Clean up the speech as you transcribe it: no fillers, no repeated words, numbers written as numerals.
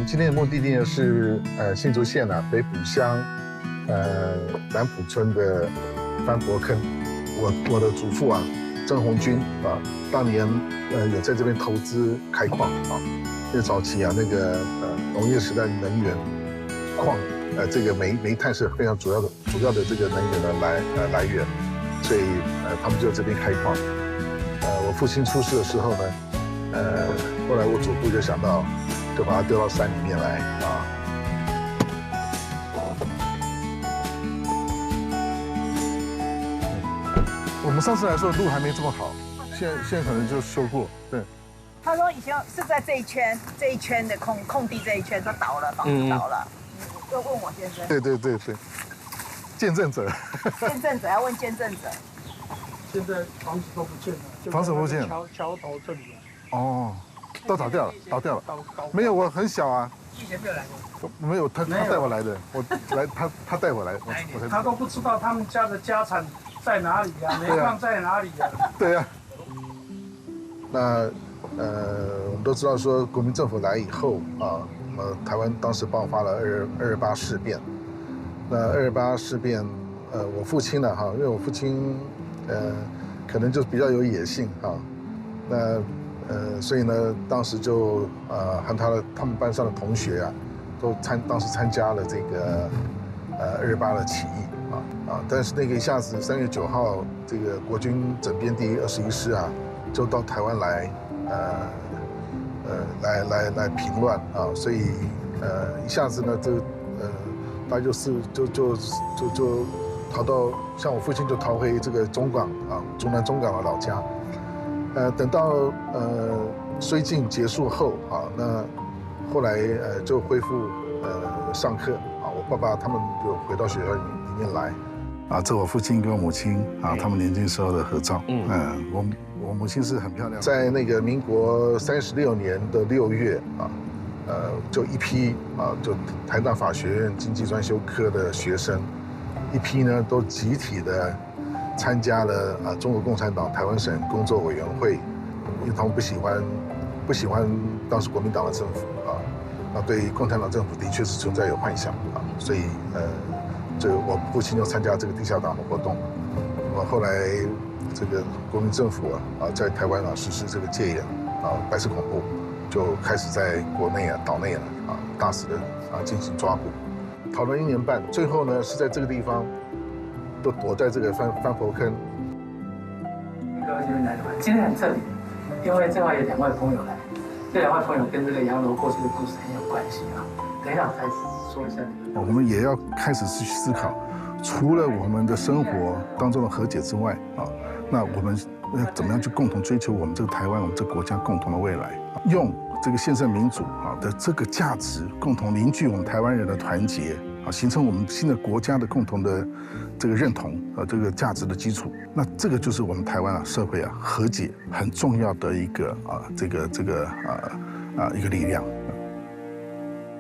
今天的目的地呢是新竹縣北埔鄉南埔村的番婆坑。我的祖父鄭紅軍當年有在這邊投資開礦因為早期那個農業時代的能源礦這個煤炭是非常主要的這個能源的來源，所以他們就在這邊開礦。我父親出事的時候呢，後來我祖父就想到，就把它丟到山裡面來我們上次来的時候路還沒這麼好，現在可能就修過。对。他說以前是在這一圈的空地這一圈都倒了，房子倒了。又問我先生。对，見證者。見證者要問見證者。現在房子都不見了。房子不見了。橋頭這裡哦，都倒掉了。沒有，我很小啊。以前没有来过。沒有，他帶我來的，他帶我來，我才。他都不知道他們家的家產在哪裡呀？煤礦在哪裡呀？對呀。那我們都知道說，國民政府來以後台灣當時爆發了228事變。那228事变，我父親呢因為我父親可能就比較有野性那所以呢，當時就和他們班上的同學都當時參加了這個228的起義但是那個一下子3月9號，這個國軍整編第21師就到台灣來來平亂所以一下子呢大家就逃到，像我父親就逃回這個中港竹南中港的老家。等到綏靖結束後那後來就恢復上課我爸爸他們就回到學校裡面來這我父親跟我母親他們年輕時候的合照。我母親是很漂亮，在那個民國36年的6月就一批就台大法學院經濟專修科的學生，一批呢都集體的參加了中國共產黨台灣省工作委員會，因為他們不喜歡當時國民黨的政府對共產黨政府的確是存在有幻想所以我父親就參加這個地下黨的活動。後來這個國民政府在台灣實施這個戒嚴白色恐怖，就開始在國內島內大肆的進行抓捕，逃了1年半，最後呢是在這個地方都躲在這個番婆坑。各位這邊來的話，今天很特別，因為正好有2位朋友來，這2位朋友跟這個洋樓過去的故事很有關係等一下再說一下。我們也要開始去思考，除了我們的生活當中的和解之外那我們要怎麼樣去共同追求我們這個台灣，我們這個國家共同的未來，用這個憲政民主的這個價值，共同凝聚我們台灣人的團結形成我們新的國家的共同的這個認同這個價值的基礎。那這個就是我們台灣社會和解很重要的一個一個力量。